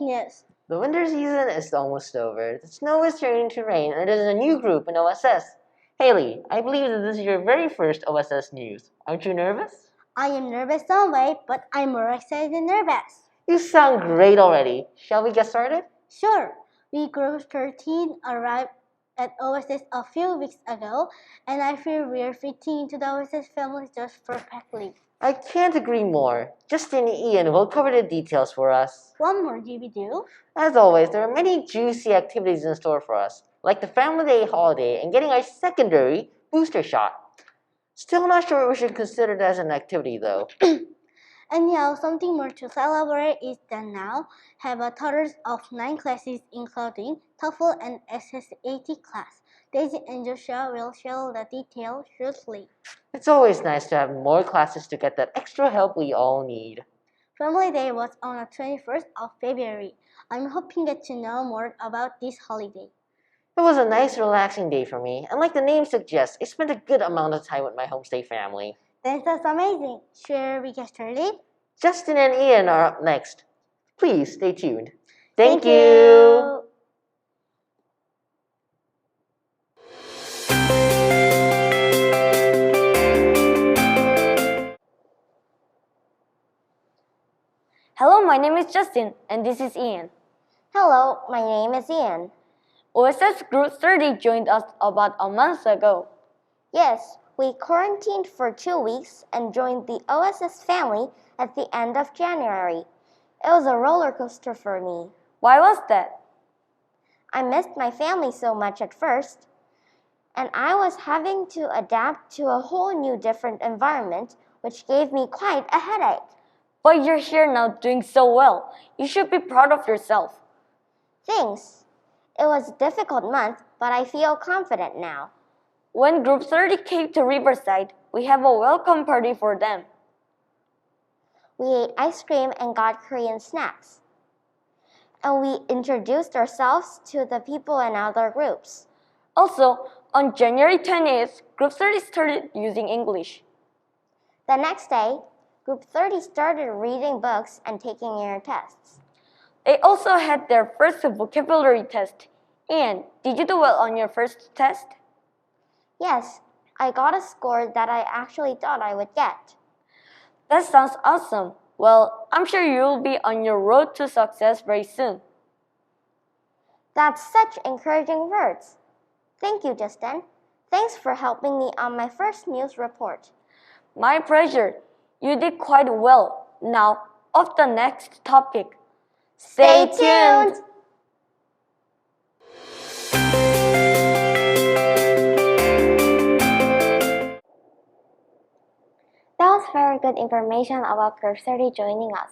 latest news. The winter season is almost over. The snow is turning to rain, and there's a new group in OSS. Haley, I believe that this is your very first OSS news. Aren't you nervous? I am nervous some way, but I'm more excited than nervous. You sound great already. Shall we get started? Sure, we Group 13 arrived at OSS a few weeks ago, and I feel we're fitting into the OSS family just perfectly. I can't agree more. Justin and Ian will cover the details for us. What more do we do? As always, there are many juicy activities in store for us, like the Family Day holiday and getting our secondary booster shot. Still not sure we should consider that as an activity though. Anyhow, something more to celebrate is that now have a total of 9 classes including TOEFL and SSAT class. Daisy and Joshua will share the details shortly. It's always nice to have more classes to get that extra help we all need. Family Day was on the 21st of February. I'm hoping to get to know more about this holiday. It was a nice, relaxing day for me, and like the name suggests, I spent a good amount of time with my homestay family. That's amazing. Shall we get started? Justin and Ian are up next. Please stay tuned. Thank you. Hello, my name is Justin, and this is Ian. Hello, my name is Ian. OSS Group 30 joined us about a month ago. Yes, we quarantined for 2 weeks and joined the OSS family at the end of January. It was a roller coaster for me. Why was that? I missed my family so much at first, and I was having to adapt to a whole new different environment, which gave me quite a headache. But you're here now doing so well. You should be proud of yourself. Thanks. It was a difficult month, but I feel confident now. When Group 30 came to Riverside, we have a welcome party for them. We ate ice cream and got Korean snacks. And we introduced ourselves to the people in other groups. Also, on January 28th, Group 30 started using English. The next day, Group 30 started reading books and taking their tests. They also had their first vocabulary test. Ian, did you do well on your first test? Yes, I got a score that I actually thought I would get. That sounds awesome. Well, I'm sure you'll be on your road to success very soon. That's such encouraging words. Thank you, Justin. Thanks for helping me on my first news report. My pleasure. You did quite well. Now, off the next topic. Stay tuned! That was very good information about Group 30 joining us.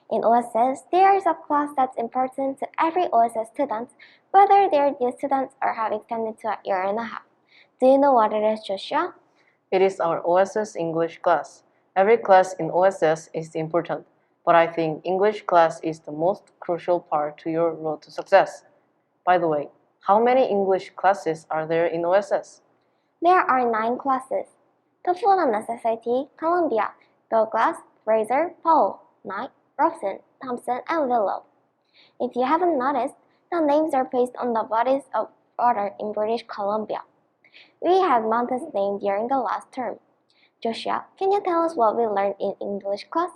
In OSS, there is a class that's important to every OSS student, whether they're new students or have extended to a year and a half. Do you know what it is, Joshua? It is our OSS English class. Every class in OSS is important, but I think English class is the most crucial part to your road to success. By the way, how many English classes are there in OSS? There are 9 classes. TOEFL and SSAT, Columbia, Douglas, Fraser, Powell, Knight, Robson, Thompson, and Willow. If you haven't noticed, the names are based on the bodies of water in British Columbia. We had mountains named during the last term. Joshua, can you tell us what we learned in English class?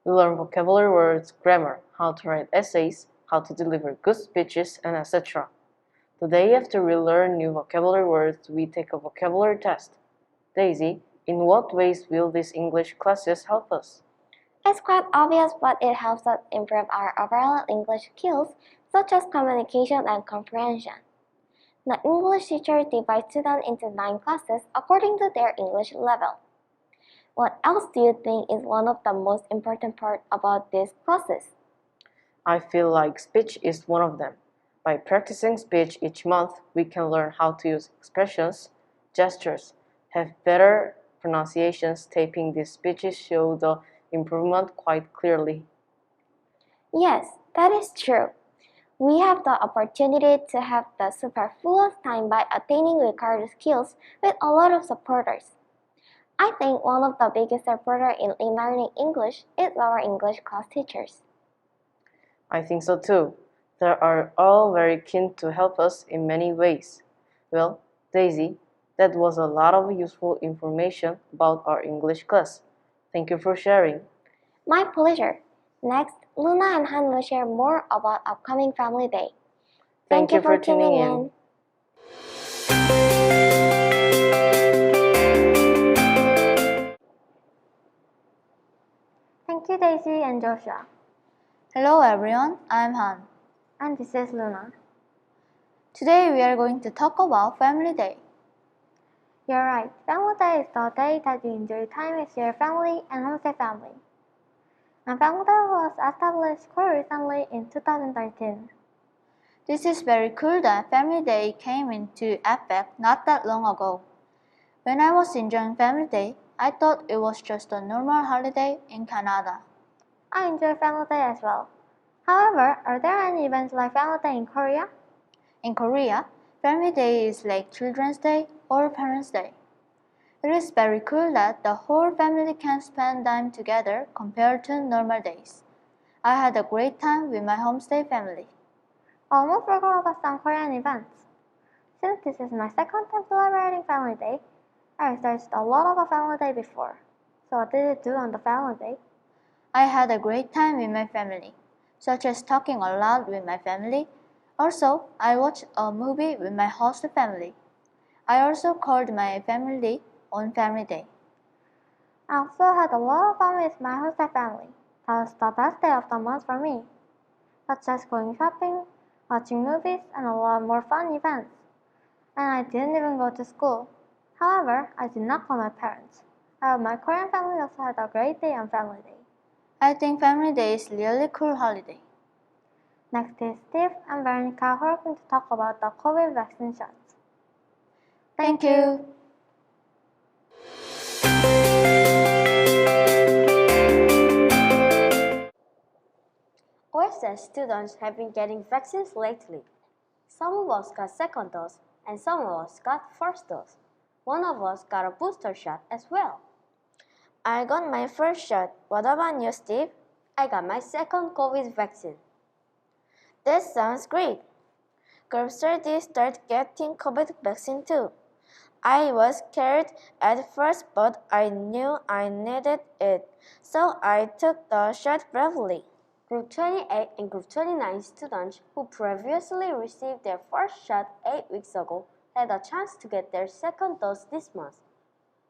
We learn vocabulary words, grammar, how to write essays, how to deliver good speeches, and etc. The day after we learn new vocabulary words, we take a vocabulary test. Daisy, in what ways will these English classes help us? It's quite obvious, but it helps us improve our overall English skills, such as communication and comprehension. The English teacher divides students into 9 classes according to their English level. What else do you think is one of the most important parts about these classes? I feel like speech is one of them. By practicing speech each month, we can learn how to use expressions, gestures, have better pronunciations. Taping these speeches show the improvement quite clearly. Yes, that is true. We have the opportunity to have the superfluous time by attaining required skills with a lot of supporters. I think one of the biggest supporters in learning English is our English class teachers. I think so too. They are all very keen to help us in many ways. Well, Daisy, that was a lot of useful information about our English class. Thank you for sharing. My pleasure. Next, Luna and Han will share more about upcoming Family Day. Thank you for tuning in. Thank you, Daisy and Joshua. Hello everyone, I'm Han. And this is Luna. Today we are going to talk about Family Day. You're right. Family Day is the day that you enjoy time with your family and homestay family. And Family Day was established quite recently in 2013. This is very cool that Family Day came into effect not that long ago. When I was enjoying Family Day, I thought it was just a normal holiday in Canada. I enjoy Family Day as well. However, are there any events like Family Day in Korea? In Korea, Family Day is like Children's Day or Parents' Day. It is very cool that the whole family can spend time together compared to normal days. I had a great time with my homestay family. I almost forgot about some Korean events. Since this is my second time celebrating Family Day, I researched a lot about Family Day before. So what did you do on the Family Day? I had a great time with my family, such as talking a lot with my family. Also, I watched a movie with my host family. I also called my family on Family Day. I also had a lot of fun with my host family. That was the best day of the month for me, such as going shopping, watching movies, and a lot more fun events. And I didn't even go to school. However, I did not call my parents. My Korean family also had a great day on Family Day. I think Family Day is really cool holiday. Next is Steve and Veronica who are going to talk about the COVID vaccine shots. Thank you. Oss students have been getting vaccines lately. Some of us got second dose and some of us got first dose. One of us got a booster shot as well. I got my first shot. What about you, Steve? I got my second COVID vaccine. This sounds great. Group 30 started getting COVID vaccine too. I was scared at first, but I knew I needed it, so I took the shot bravely. Group 28 and Group 29 students who previously received their first shot 8 weeks ago had a chance to get their second dose this month.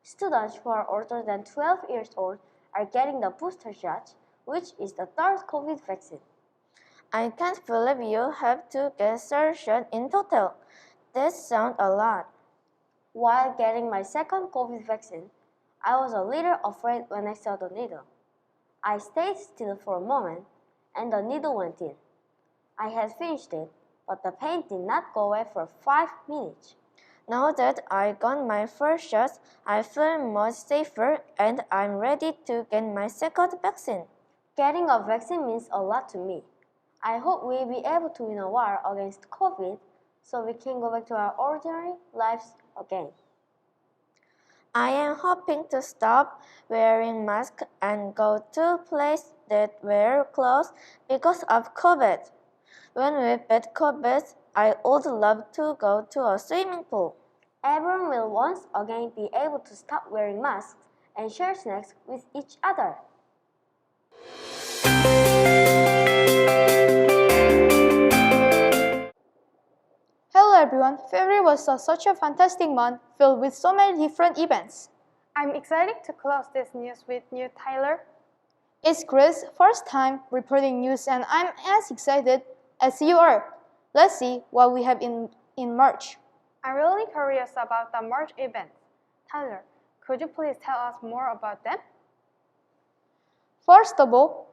Students who are older than 12 years old are getting the booster shot, which is the third COVID vaccine. I can't believe you have to get 3 shots in total. This sounds a lot. While getting my second COVID vaccine, I was a little afraid when I saw the needle. I stayed still for a moment, and the needle went in. I had finished it, but the pain did not go away for 5 minutes. Now that I got my first shot, I feel much safer and I'm ready to get my second vaccine. Getting a vaccine means a lot to me. I hope we'll be able to win a war against COVID so we can go back to our ordinary lives again. I am hoping to stop wearing masks and go to places that wear clothes because of COVID. When we beat COVID, I would love to go to a swimming pool. Everyone will once again be able to stop wearing masks and share snacks with each other. Hello everyone, February was such a fantastic month filled with so many different events. I'm excited to close this news with you, Tyler. It's Chris' first time reporting news and I'm as excited as you are. Let's see what we have in March. I'm really curious about the March events. Tyler, could you please tell us more about them? First of all,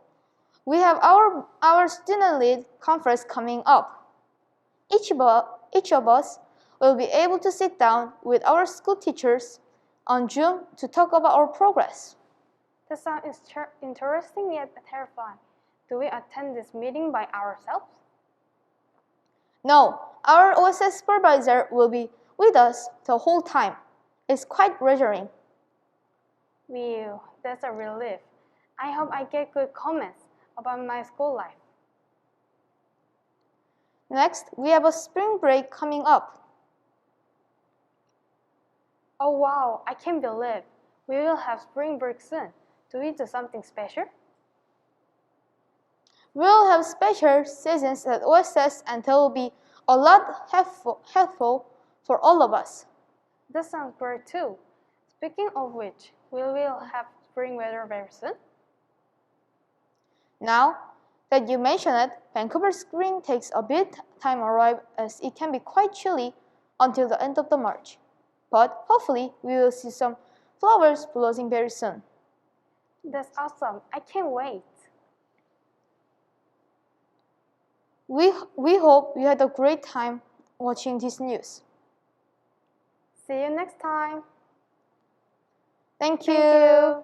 we have our student lead conference coming up. Each of us will be able to sit down with our school teachers on Zoom to talk about our progress. This sounds interesting yet terrifying. Do we attend this meeting by ourselves? No, our OSS supervisor will be with us the whole time. It's quite reassuring. That's a relief. I hope I get good comments about my school life. Next, we have a spring break coming up. Oh wow, I can't believe we will have spring break soon. Do we do something special? We'll have special seasons at OSS and they will be a lot helpful for all of us. That sounds great too. Speaking of which, we will have spring weather very soon. Now that you mention it, Vancouver spring takes a bit time to arrive as it can be quite chilly until the end of the March. But hopefully we will see some flowers blossoming very soon. That's awesome. I can't wait. We hope you had a great time watching this news. See you next time. Thank you.